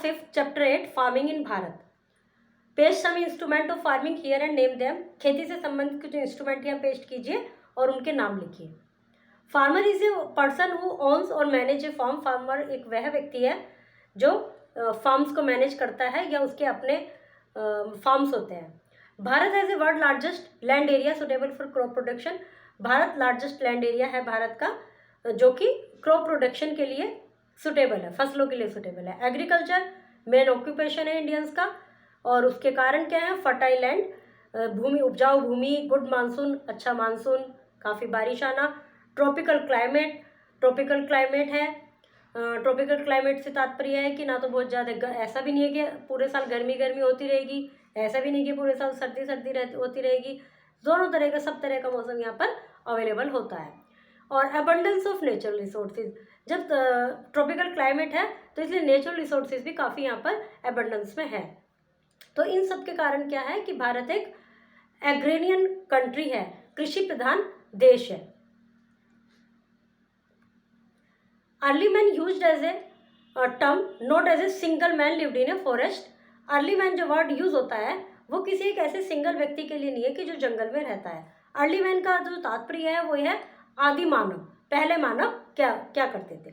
5 chapter 8 farming in Bharat. पेश some instrument of farming here and name them. खेती से संबंधित कुछ इंस्ट्रूमेंट यहाँ पेस्ट कीजिए और उनके नाम लिखिए। Farmer is a person who owns और मैनेज ए फार्म। फार्मर एक वह व्यक्ति है जो फार्म्स को मैनेज करता है या उसके अपने फार्म्स होते हैं। Bharat has a world largest land area suitable for crop production. Bharat largest land area है भारत का जो कि क्रॉप प्रोडक्शन के लिए सुटेबल है, फसलों के लिए सुटेबल है। एग्रीकल्चर मेन ऑक्यूपेशन है इंडियंस का और उसके कारण क्या है? फर्टाइल लैंड, भूमि, उपजाऊ भूमि, गुड मानसून, अच्छा मानसून, काफ़ी बारिश आना। ट्रॉपिकल क्लाइमेट है। ट्रॉपिकल क्लाइमेट से तात्पर्य है कि ना तो बहुत ज़्यादा ऐसा भी नहीं है कि पूरे साल गर्मी होती रहेगी, ऐसा भी नहीं कि पूरे साल सर्दी होती रहेगी। दोनों तरह का, सब तरह का मौसम यहाँ पर अवेलेबल होता है। और अबंडेंस ऑफ नेचुरल रिसोर्सेज, जब ट्रॉपिकल क्लाइमेट है तो इसलिए नेचुरल रिसोर्सेज भी काफ़ी यहाँ पर अबंडेंस में है। तो इन सब के कारण क्या है कि भारत एक एग्रेरियन कंट्री है, कृषि प्रधान देश है। Early man used as a term not as a single man lived in a forest. Early man जो वर्ड यूज होता है वो किसी एक ऐसे सिंगल व्यक्ति के लिए नहीं है कि जो जंगल में रहता है। अर्ली मैन का जो तात्पर्य है वो है आदि मानव, पहले मानव क्या क्या करते थे।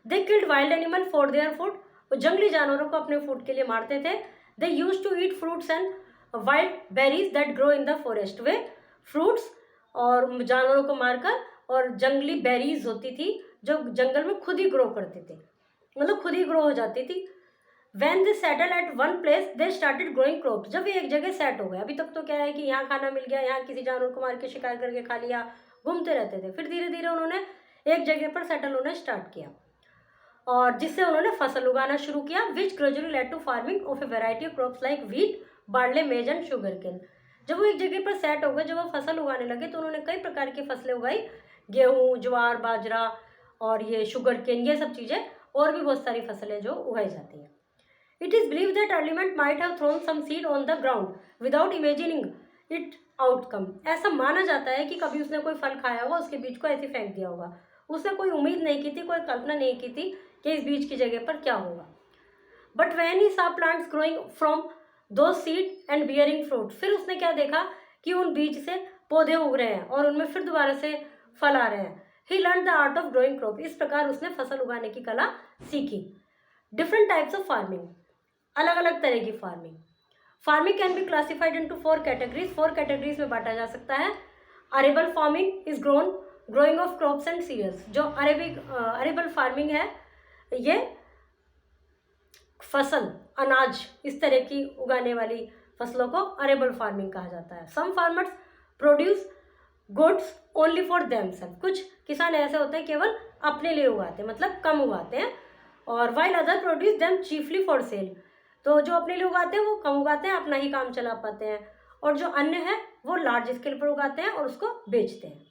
They killed wild animal for their food. वो जंगली जानवरों को अपने फूड के लिए मारते थे। They use to eat fruits and wild berries that grow in the forest. वे फ्रूट्स और जानवरों को मारकर और जंगली बेरीज होती थी जो जंगल में खुद ही ग्रो करते थे, मतलब खुद ही ग्रो हो जाती थी। When they settle at one place, they started growing crops। जब ये एक जगह सेट हो गए, अभी तक तो क्या है कि यहाँ खाना मिल गया, यहाँ किसी जानवर को मार के शिकार करके खा लिया, घूमते रहते थे। फिर धीरे धीरे उन्होंने एक जगह पर सेटल होना स्टार्ट किया और जिससे उन्होंने फसल उगाना शुरू किया। Which gradually led to farming of a variety of crops like wheat, barley, maize and sugar cane. जब वो एक जगह पर सेट हो गए, जब वो फसल उगाने लगे तो उन्होंने कई प्रकार की फसलें उगाई, गेहूँ, ज्वार, बाजरा और ये शुगर केन, ये सब चीज़ें, और भी बहुत सारी फसलें जो उगाई जाती हैं। It is believed that early man might have thrown some seed on the ground without imagining it outcome। ऐसा माना जाता है कि कभी उसने कोई फल खाया होगा, उसके बीज को ऐसे फेंक दिया होगा। उसने कोई उम्मीद नहीं की थी, कोई कल्पना नहीं की थी कि इस बीज की जगह पर क्या होगा। But when he saw plants growing from those seed and bearing fruit, फिर उसने क्या देखा कि उन बीज से पौधे उग रहे हैं और उनमें फिर दोबारा से फल आ रहे हैं। He learned the art of growing crop। इस प्रकार उसने फसल उगाने की कला सीखी। Different types of farming, अलग अलग तरह की farming can be classified into 4 categories. 4 categories में बांटा जा सकता है। Arable farming is growing of crops and cereals. जो अरेबल फार्मिंग है ये फसल, अनाज, इस तरह की उगाने वाली फसलों को अरेबल फार्मिंग कहा जाता है। Some farmers produce goods only for themself. कुछ किसान ऐसे होते हैं केवल अपने लिए उगाते हैं, मतलब कम उगाते हैं। और while other produce them chiefly for sale. तो जो अपने लिए उगाते हैं वो कम उगाते हैं, अपना ही काम चला पाते हैं। और जो अन्य है वो लार्ज स्केल पर उगाते हैं और उसको बेचते हैं।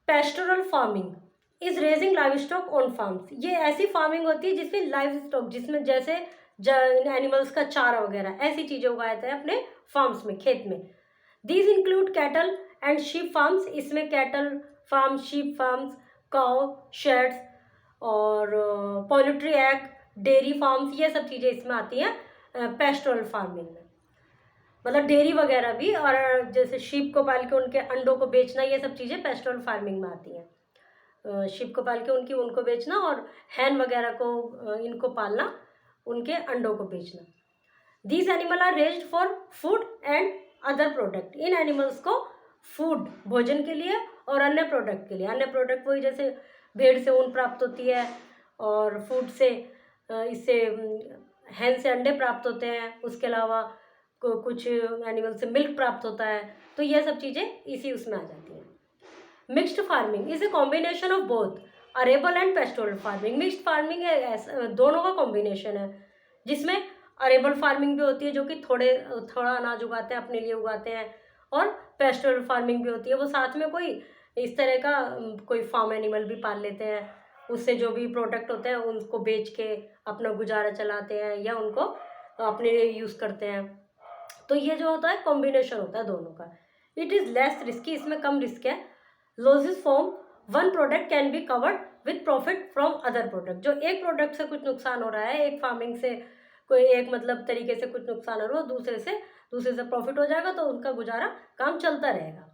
Pastoral farming is raising live stock on farms. ये ऐसी फार्मिंग होती है जिसमें लाइव स्टॉक, जिसमें जैसे एनिमल्स का चारा वगैरह ऐसी चीजें उगाते हैं अपने फार्म्स में, खेत में। These include cattle and sheep farms. इसमें cattle farm, sheep farms, cow sheds और पोल्ट्री एग, डेयरी फार्म्स, ये सब चीज़ें इसमें आती हैं पेस्टोरल फार्मिंग में। मतलब डेयरी वगैरह भी, और जैसे शीप को पाल के उनके अंडों को बेचना, ये सब चीज़ें पेस्टोरल फार्मिंग में आती हैं। शीप को पाल के उनको बेचना और हैन वगैरह को इनको पालना, उनके अंडों को बेचना। These animal are raised for food and other product. इन एनिमल्स को फूड, भोजन के लिए, और अन्य प्रोडक्ट के लिए। अन्य प्रोडक्ट वही जैसे भेड़ से ऊन प्राप्त होती है और फूड से इससे हैन से अंडे प्राप्त होते हैं। उसके अलावा कुछ एनिमल से मिल्क प्राप्त होता है। तो ये सब चीज़ें इसी उसमें आ जाती हैं। Mixed farming is a combination of both arable and pastoral farming. Mixed farming है, दोनों का कॉम्बिनेशन है, जिसमें अरेबल फार्मिंग भी होती है जो कि थोड़ा अनाज उगाते हैं, अपने लिए उगाते हैं, और पेस्टोरल फार्मिंग भी होती है, वो साथ में कोई इस तरह का कोई फार्म एनिमल भी पाल लेते हैं, उससे जो भी प्रोडक्ट होते हैं उनको बेच के अपना गुजारा चलाते हैं या उनको अपने लिए यूज़ करते हैं। तो ये जो होता है कॉम्बिनेशन होता है दोनों का। इट इज़ लेस रिस्की, इसमें कम रिस्क है। Losses form one product can be covered with profit from other product. जो एक प्रोडक्ट से कुछ नुकसान हो रहा है, एक फार्मिंग से कोई एक मतलब तरीके से कुछ नुकसान हो रहा है, दूसरे से प्रॉफिट हो जाएगा, तो उनका गुजारा काम चलता रहेगा।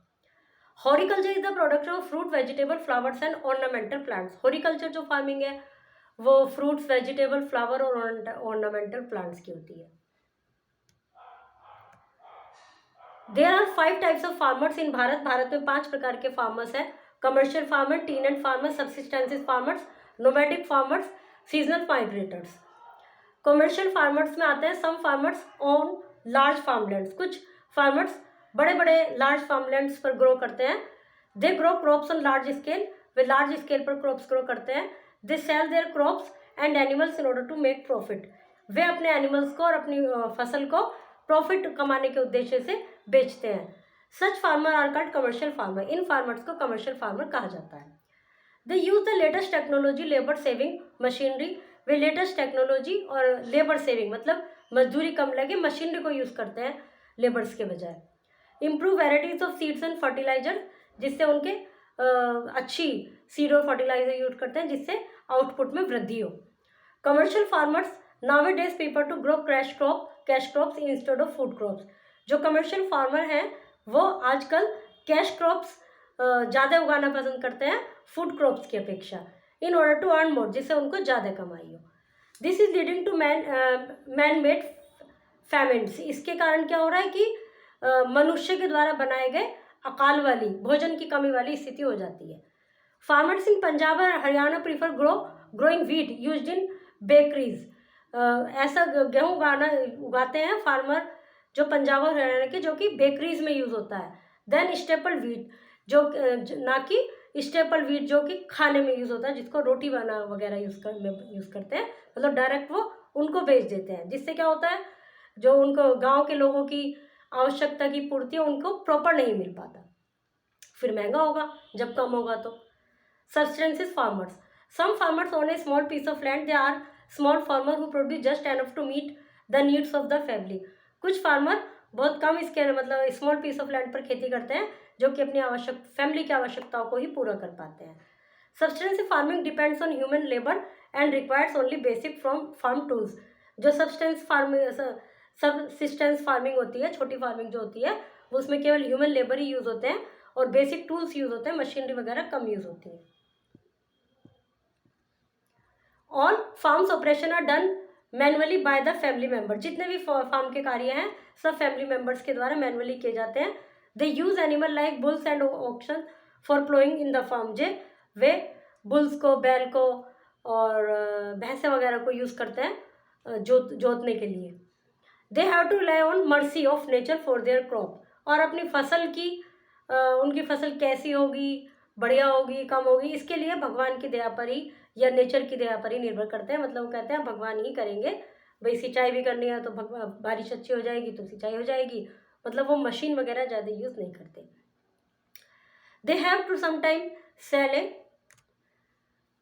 Horticulture is the production of fruit, vegetable, flowers and ornamental plants. Horticulture जो फार्मिंग है वो फ्रूट्स, वेजिटेबल, फ्लावर और ऑर्नामेंटल प्लांट्स की होती है। There are 5 types of farmers in Bharat. Bharat में 5 प्रकार के फार्मर्स हैं। Commercial farmer, tenant farmer, subsistences farmers, nomadic farmers, seasonal migrators. Commercial farmers में आते हैं some farmers on large farmlands. कुछ फार्मर्स बड़े बड़े लार्ज फार्मलैंड्स पर ग्रो करते हैं। They grow crops on large scale. वे लार्ज स्केल पर क्रॉप्स ग्रो करते हैं। They sell their crops and animals in order to make profit. वे अपने एनिमल्स को और अपनी फसल को प्रॉफिट कमाने के उद्देश्य से बेचते हैं। Such farmer are called commercial farmer. इन फार्मर्स को कमर्शियल फार्मर कहा जाता है। They use the latest technology, labour saving machinery. वे लेटेस्ट टेक्नोलॉजी और लेबर सेविंग मतलब मजदूरी कम लगे, मशीनरी को यूज़ करते हैं लेबर्स के बजाय। Improve varieties of seeds and fertiliser, जिससे उनके अच्छी सीड और फर्टिलाइजर यूज करते हैं, जिससे आउटपुट में वृद्धि हो। Commercial farmers nowadays prefer to grow cash crops instead of food crops. जो कमर्शियल फार्मर हैं वो आजकल कैश क्रॉप्स ज़्यादा उगाना पसंद करते हैं फूड क्रॉप्स की अपेक्षा, in order to earn more, जिससे उनको ज़्यादा कमाई हो। This is leading to man made famines. इसके कारण क्या हो रहा है कि मनुष्य के द्वारा बनाए गए अकाल वाली, भोजन की कमी वाली स्थिति हो जाती है। फार्मर्स इन पंजाब और Haryana prefer growing wheat used in bakeries. ऐसा गेहूँ उगाते हैं फार्मर जो पंजाब और हरियाणा के, जो कि बेकरीज में यूज़ होता है। देन स्टेपल व्हीट, जो ना कि स्टेपल व्हीट जो कि खाने में यूज़ होता है, जिसको रोटी बना वगैरह यूज़ करते हैं, मतलब डायरेक्ट वो उनको बेच देते हैं, जिससे क्या होता है जो उनको गांव के लोगों की आवश्यकता की पूर्ति है उनको प्रॉपर नहीं मिल पाता, फिर महंगा होगा जब कम होगा तो। Subsistence farmers. Some farmers own a small piece of land. They are small farmer who produce just enough to meet the needs of the family. कुछ फार्मर बहुत कम इसके मतलब स्मॉल पीस ऑफ लैंड पर खेती करते हैं, जो कि अपनी फैमिली की आवश्यकताओं को ही पूरा कर पाते हैं। Subsistence farming depends on human labour and requires only basic from farm tools. जो सबसिस्टेंस फार्मिंग होती है, छोटी फार्मिंग जो होती है, वो उसमें केवल ह्यूमन लेबर ही यूज़ होते हैं और बेसिक टूल्स यूज़ होते हैं, मशीनरी वगैरह कम यूज़ होती है। All farms operation are done manually by the family member. जितने भी फार्म के कार्य हैं सब फैमिली मेम्बर्स के द्वारा मैनुअली किए जाते हैं। They use animal like bulls and oxen for ploughing in the farm. वे बुल्स को, बैल को और भैंसे वगैरह को यूज़ करते हैं जोतने के लिए। They have to rely on mercy of nature for their crop. और अपनी फसल की उनकी फसल कैसी होगी, बढ़िया होगी, कम होगी, इसके लिए भगवान की दया पर ही या नेचर की दया पर ही निर्भर करते हैं। मतलब वो कहते हैं भगवान ही करेंगे, भाई सिंचाई भी करनी है तो बारिश अच्छी हो जाएगी तो सिंचाई हो जाएगी, मतलब वो मशीन वगैरह ज़्यादा यूज़ नहीं करते। They have to sometime sell a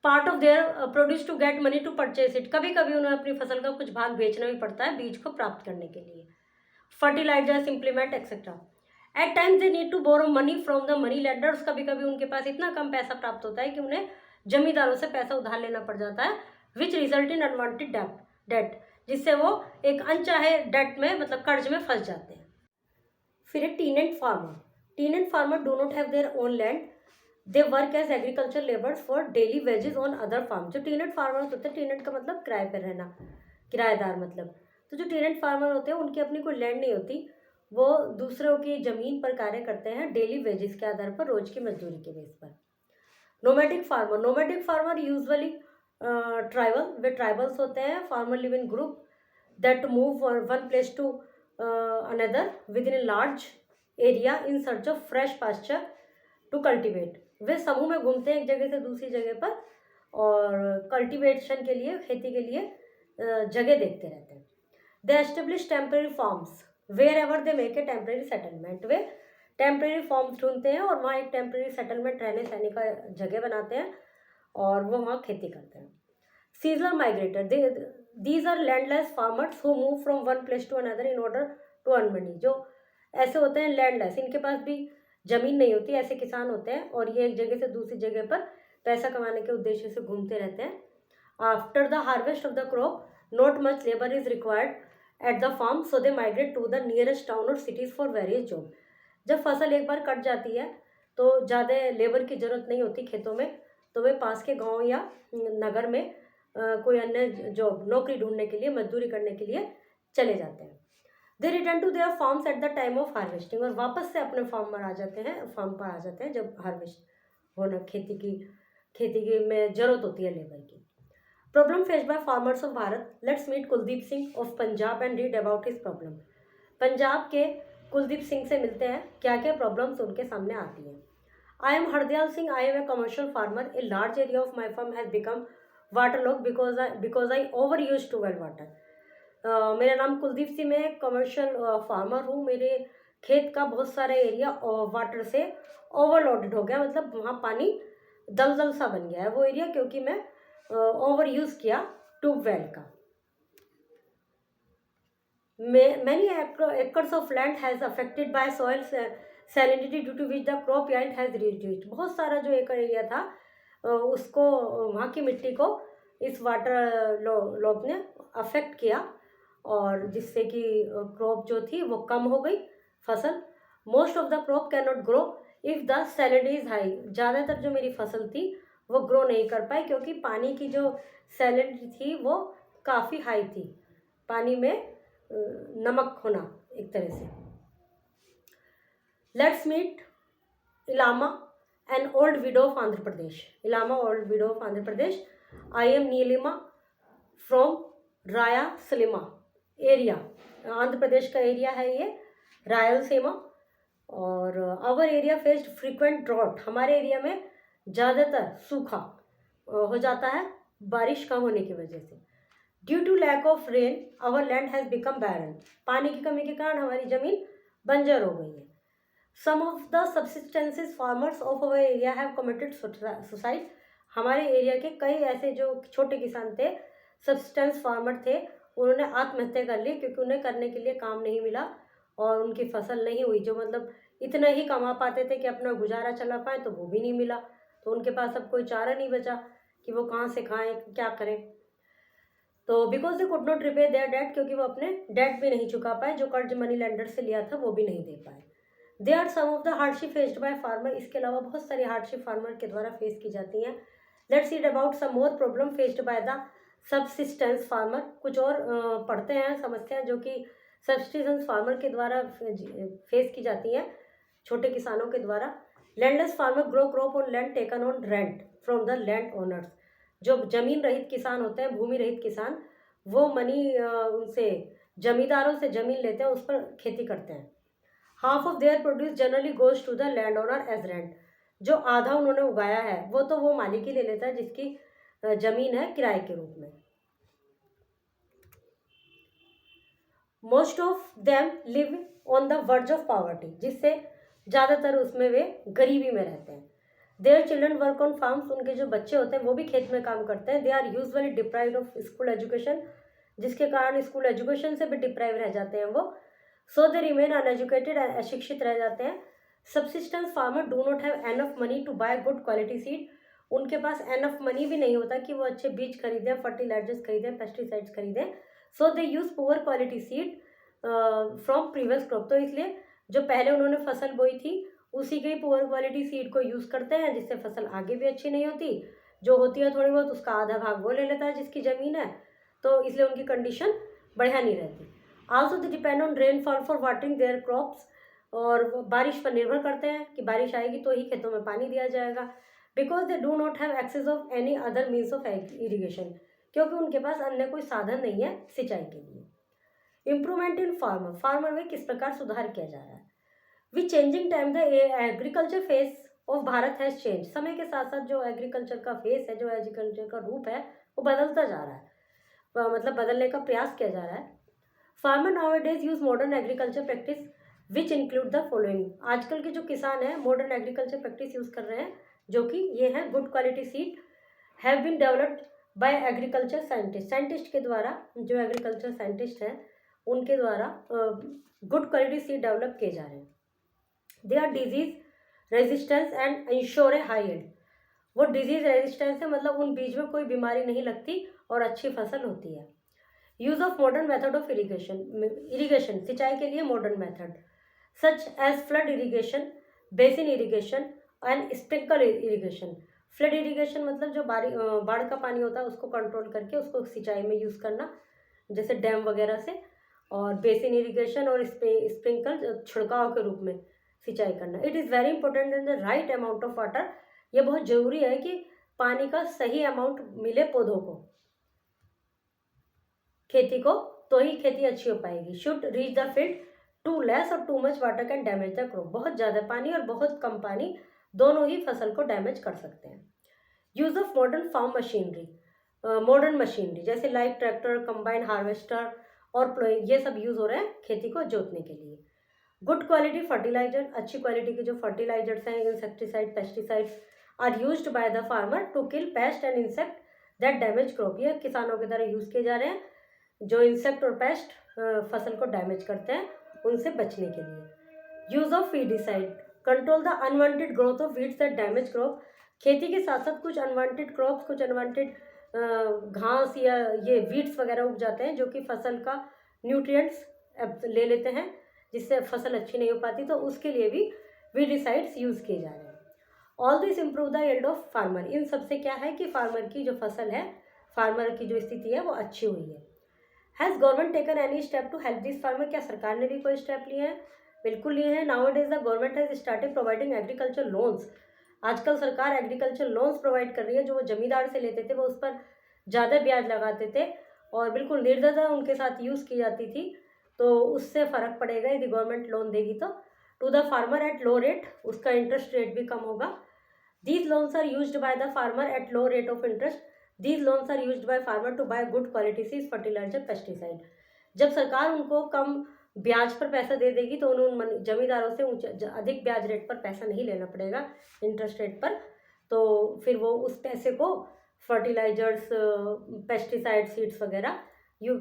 part of their produce to get money to purchase it. कभी कभी उन्हें अपनी फसल का कुछ भाग बेचना भी पड़ता है बीज को प्राप्त करने के लिए। Fertilizers, implement etcetera. At times they need to borrow money from the money lenders. कभी कभी उनके पास इतना कम पैसा प्राप्त होता है कि उन्हें जमींदारों से पैसा उधार लेना पड़ जाता है, which result in unwanted debt, जिससे वो एक अनचाहे डेट में मतलब कर्ज में फंस जाते हैं। फिर एक tenant farmer. Tenant farmer do not have their own land, they work as agriculture labours for daily wages on other farm. जो टीनेंट फार्मर्स होते हैं, टीनेंट का मतलब किराए पर रहना, किराएदार मतलब, तो जो टीनेंट फार्मर होते हैं उनकी अपनी कोई लैंड नहीं होती, वो दूसरों की ज़मीन पर कार्य करते हैं डेली वेजेस के आधार पर, रोज की मजदूरी के बेस पर। नोमैडिक फार्मर यूजुअली ट्राइबल, वे ट्राइबल्स होते हैं। Farmer live in group that move one place to another within a large area in search of fresh pasture to cultivate. वे समूह में घूमते हैं एक जगह से दूसरी जगह पर और कल्टिवेशन के लिए, खेती के लिए जगह देखते रहते हैं। They establish temporary farms wherever they make a temporary settlement. वे टेम्परेरी फॉर्म्स ढूंढते हैं और वहाँ एक टेम्परेरी सेटलमेंट, रहने सहने का जगह बनाते हैं और वो वहाँ खेती करते हैं। Seasonal migrator, these are landless farmers who move from one place to another in order to earn money. जो ऐसे होते हैं लैंडलेस, इनके पास भी ज़मीन नहीं होती, ऐसे किसान होते हैं और ये एक जगह से दूसरी जगह पर पैसा कमाने के उद्देश्य से घूमते रहते हैं। After the harvest of the crop not much labour is required at the farm, so they migrate to the nearest town और सिटीज़ फॉर वेरियस जॉब। जब फसल एक बार कट जाती है तो ज़्यादा लेबर की ज़रूरत नहीं होती खेतों में, तो वे पास के गांव या नगर में कोई अन्य जॉब नौकरी ढूंढने के लिए, मजदूरी करने के लिए चले जाते हैं। They return to their farms at the time of harvesting, और वापस से अपने फार्म पर आ जाते हैं जब हार्वेस्ट होना, खेती की में ज़रूरत होती है लेबर की। Problem faced by farmers of Bharat. Let's meet Kuldeep Singh of Punjab and read about his problem. Punjab के कुलदीप सिंह से मिलते हैं क्या क्या प्रॉब्लम्स उनके सामने आती हैं। I am Hardayal Singh, I am a commercial farmer. A large area of my farm has become waterlog because I over use to well water. मेरा नाम कुलदीप सिंह, मैं कमर्शियल फार्मर हूँ। मेरे खेत का बहुत सारा एरिया वाटर से ओवरलोडेड हो गया, मतलब वहाँ पानी दलदल सा बन गया है वो एरिया, क्योंकि मैं ओवर यूज़ किया ट्यूबवेल का। Many acres of land has affected by soil salinity due to which the crop yield has reduced। बहुत सारा जो एकड़ एरिया था उसको, वहाँ की मिट्टी को इस वाटर लॉग ने अफेक्ट किया, और जिससे कि क्रॉप जो थी वो कम हो गई फसल। Most of the crop can not grow if the salinity is high. ज़्यादातर जो मेरी फसल थी वो ग्रो नहीं कर पाई, क्योंकि पानी की जो सैलिनिटी थी वो काफ़ी हाई थी, पानी में नमक होना एक तरह से। Let's meet Ilamma, an old widow of Andhra Pradesh. Ilamma, old widow of Andhra Pradesh. I am Neelima from Rayalaseema area. Andhra Pradesh का एरिया है ये, रायलसीमा। और our area faced frequent drought. हमारे एरिया में ज़्यादातर सूखा हो जाता है बारिश कम होने की वजह से। Due to lack of rain our land has become barren. पानी की कमी के कारण हमारी ज़मीन बंजर हो गई है। Some of the subsistences farmers of our area have committed suicide. हमारे एरिया के कई ऐसे जो छोटे किसान थे, सब्सिस्टेंस फार्मर थे, उन्होंने आत्महत्या कर ली, क्योंकि उन्हें करने के लिए काम नहीं मिला और उनकी फसल नहीं हुई। जो मतलब इतना ही कमा पाते थे कि अपना गुजारा चला पाए, तो वो भी नहीं मिला, तो उनके पास अब कोई चारा नहीं बचा कि वो कहाँ से खाएं, क्या करें। तो because they could not repay their debt, क्योंकि वो अपने डेट भी नहीं चुका पाए, जो कर्ज मनी लेंडर से लिया था वो भी नहीं दे पाए। They are some of the hardship faced by farmer. इसके अलावा बहुत सारी हार्डशिप फार्मर के द्वारा फेस की जाती हैं। Let's read about some more problem faced by the subsistence farmer. कुछ और पढ़ते हैं समस्याएं जो कि सबसिस्टेंस फार्मर के द्वारा फेस की जाती हैं, छोटे किसानों के द्वारा। Landless farmer grow crop on land taken on rent from the land owners. जो जमीन रहित किसान होते हैं, भूमि रहित किसान, वो मनी उनसे, जमींदारों से ज़मीन लेते हैं, उस पर खेती करते हैं। Half of their produce generally goes to the land owner as rent. जो आधा उन्होंने उगाया है वो तो वो मालिक ही ले लेता है, जिसकी ज़मीन है, किराए के रूप में। Most of them live on the verge of poverty, जिससे ज़्यादातर उसमें वे गरीबी में रहते हैं। Their children work on farms. उनके जो बच्चे होते हैं वो भी खेत में काम करते हैं। They are usually deprived of school education, जिसके कारण स्कूल एजुकेशन से भी डिप्राइव रह जाते हैं वो। सो दे रिमेन अनएजुकेटेड, अशिक्षित रह जाते हैं। Subsistence farmer do not have enough money to buy good quality seed. उनके पास एनफ मनी भी नहीं होता कि वो अच्छे बीज खरीदें, फर्टिलाइजर्स खरीदें, पेस्टिसाइड्स खरीदें। So they use poor quality seed from previous crop. तो इसलिए जो पहले उन्होंने फसल बोई थी उसी के ही पुअर क्वालिटी सीड को यूज़ करते हैं, जिससे फसल आगे भी अच्छी नहीं होती। जो होती है थोड़ी बहुत, उसका आधा भाग वो ले लेता है जिसकी ज़मीन है, तो इसलिए उनकी कंडीशन बढ़िया नहीं रहती। Also they depend on rainfall for watering there crops. और बारिश पर निर्भर करते हैं कि बारिश आएगी तो ही खेतों में पानी दिया जाएगा। Because they do not have access of any other means of irrigation, क्योंकि उनके पास अन्य कोई साधन नहीं है सिंचाई के लिए। इम्प्रूवमेंट इन फार्मर में किस प्रकार सुधार किया जा रहा है। With changing time the agriculture face of Bharat has change. समय के साथ साथ जो एग्रीकल्चर का फेस है, जो एग्रीकल्चर का रूप है, वो बदलता जा रहा है, मतलब बदलने का प्रयास किया जा रहा है। Farmer now days use modern agriculture practice which include the following. आजकल के जो किसान हैं मॉडर्न एग्रीकल्चर प्रैक्टिस यूज़ कर रहे हैं, जो कि ये है good quality seed have been developed by agriculture scientist. Scientist के द्वारा, जो एग्रीकल्चर साइंटिस्ट हैं उनके द्वारा गुड क्वालिटी सीड डेवलप किए जा रहे हैं। They are disease resistance and ensure a high yield. वो डिजीज रेजिस्टेंस है, मतलब उन बीज में कोई बीमारी नहीं लगती और अच्छी फसल होती है। Use of modern method of irrigation सिंचाई के लिए modern method such as flood irrigation, basin irrigation and sprinkle irrigation. Flood irrigation मतलब जो बाढ़ का पानी होता है उसको कंट्रोल करके उसको सिंचाई में यूज़ करना, जैसे डैम वगैरह से, और बेसिन इरिगेशन और स्प्रिंकल छिड़काव के रूप में सिंचाई करना। It is very important in the right amount of water. ये बहुत ज़रूरी है कि पानी का सही अमाउंट मिले पौधों को, खेती को, तो ही खेती अच्छी हो पाएगी। Should reach the field, too less और too much water can damage the crop. बहुत ज़्यादा पानी और बहुत कम पानी दोनों ही फसल को डैमेज कर सकते हैं। Use of modern farm machinery, modern machinery जैसे लाइक ट्रैक्टर, कंबाइन हार्वेस्टर और प्लोइंग, ये सब यूज़ हो रहे हैं खेती को जोतने के लिए। गुड क्वालिटी फर्टिलाइजर, अच्छी क्वालिटी के जो फर्टिलाइजर्स हैं, insecticide, pesticides are used by the farmer to kill pest and insect that damage crop. ये किसानों के द्वारा यूज़ किए जा रहे हैं जो इंसेक्ट और पेस्ट फसल को डैमेज करते हैं, उनसे बचने के लिए। Use of weedicide, control the unwanted growth of weeds that damage crop. खेती के साथ साथ कुछ अनवांटेड क्रॉप्स, कुछ अनवांटेड घास या ये वीड्स वगैरह उग जाते हैं जो कि फसल का न्यूट्रिएंट्स ले लेते हैं, जिससे फसल अच्छी नहीं हो पाती, तो उसके लिए भी वीडिसाइड्स यूज़ किए जा रहे हैं। All this improve the yield of farmer. इन सबसे क्या है कि फार्मर की जो फसल है, फार्मर की जो स्थिति है वो अच्छी हुई है। Has government taken any step to help this farmer? क्या सरकार ने भी कोई स्टेप लिए हैं? बिल्कुल लिए हैं। Now days the government has started providing agriculture loans. आजकल सरकार एग्रीकल्चर लोन्स प्रोवाइड कर रही है। जो वो जमींदार से लेते थे वो उस पर ज़्यादा ब्याज लगाते थे और बिल्कुल निर्दयता उनके साथ यूज़ की जाती थी, तो उससे फ़र्क पड़ेगा यदि गवर्नमेंट लोन देगी तो। To the farmer at low rate, उसका इंटरेस्ट रेट भी कम होगा। These loans are used by the farmer at low rate of interest. These loans are used by farmer to buy good quality seeds, fertilizer, pesticide। जब सरकार उनको कम ब्याज पर पैसा दे देगी तो उन जमींदारों से अधिक ब्याज रेट पर पैसा नहीं लेना पड़ेगा, इंटरेस्ट रेट पर, तो फिर वो उस पैसे को फर्टिलाइजर्स, पेस्टिसाइड, सीड्स वगैरह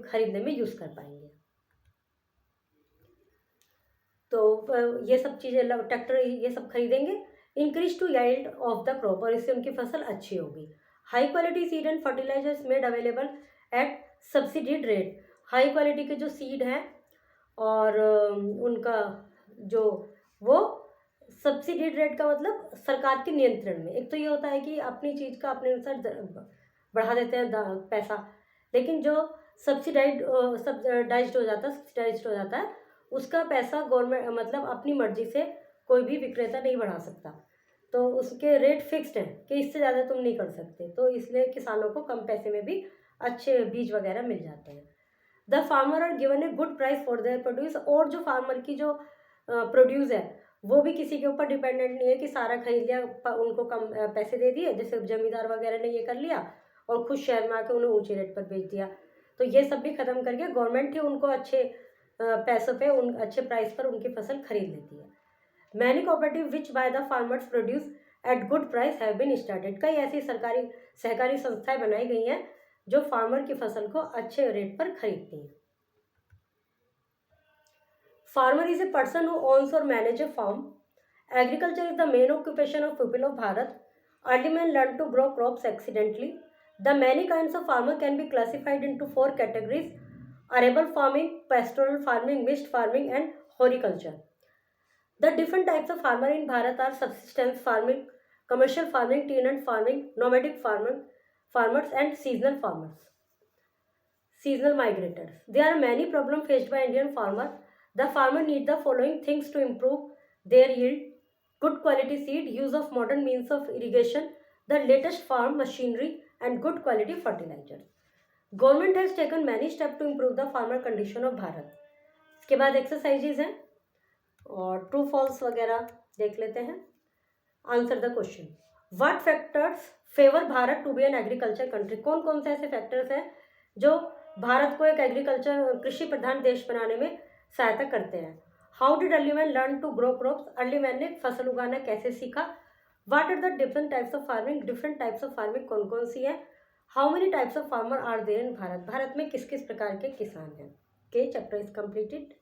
खरीदने में यूज़ कर पाएंगे। तो ये सब चीज़ें, ट्रैक्टर ये सब खरीदेंगे। Increase to yield of the crop, और इससे उनकी फसल अच्छी होगी। High quality seed and fertilizers made available at subsidized rate. High quality के जो सीड हैं और उनका जो वो सब्सिडीड रेट का मतलब सरकार के नियंत्रण में। एक तो ये होता है कि अपनी चीज़ का अपने अनुसार बढ़ा देते हैं पैसा, लेकिन जो सब्सिडाइज्ड हो जाता है उसका पैसा गवर्नमेंट मतलब अपनी मर्जी से कोई भी विक्रेता नहीं बढ़ा सकता, तो उसके रेट फिक्स्ड हैं कि इससे ज़्यादा तुम नहीं कर सकते, तो इसलिए किसानों को कम पैसे में भी अच्छे बीज वगैरह मिल जाते हैं। The farmer are given a good price for their produce, और जो फार्मर की जो प्रोड्यूस है वो भी किसी के ऊपर डिपेंडेंट नहीं है कि सारा खरीद लिया, उनको कम पैसे दे दिए, जैसे जमींदार वगैरह ने ये कर लिया और खुद शहर में आके उन्हें ऊँचे रेट पर बेच दिया। तो ये सब भी ख़त्म करके गवर्नमेंट ही उनको अच्छे पैसों पे, उन अच्छे प्राइस पर उनकी फसल खरीद लेती है। Many cooperative which buy the farmers produce at good price have been started. कई ऐसी सरकारी सहकारी संस्थाएं बनाई गई हैं जो फार्मर की फसल को अच्छे रेट पर खरीदती हैं। Farmer is a person who owns और manage a farm. Agriculture is the main occupation of people of Bharat. Early man learn to grow crops accidentally. The many kinds of farmer can be classified into 4 categories: arable farming, pastoral farming, mixed farming and horticulture. The different types of farmer in Bharat are subsistence farming, commercial farming, tenant farming, nomadic farmers and seasonal farmers. Seasonal migrators. There are many problems faced by Indian farmer. The farmer need the following things to improve their yield: good quality seed, use of modern means of irrigation, the latest farm machinery and good quality fertilizers. Government has taken many step to improve the farmer condition of Bharat. इसके बाद exercises हैं और true false वगैरह देख लेते हैं। Answer the question. What factors favour Bharat to be an agriculture country? कौन कौन से ऐसे फैक्टर्स हैं जो भारत को एक एग्रीकल्चर कृषि प्रधान देश बनाने में सहायता करते हैं? How did early man learn to grow crops? Early man ने फसल उगाना कैसे सीखा? What are the different types of farming? Different types of farming कौन कौन सी है? How many types of farmer are there in Bharat? Bharat में किस किस प्रकार के किसान हैं? के चैप्टर इज कंप्लीटेड।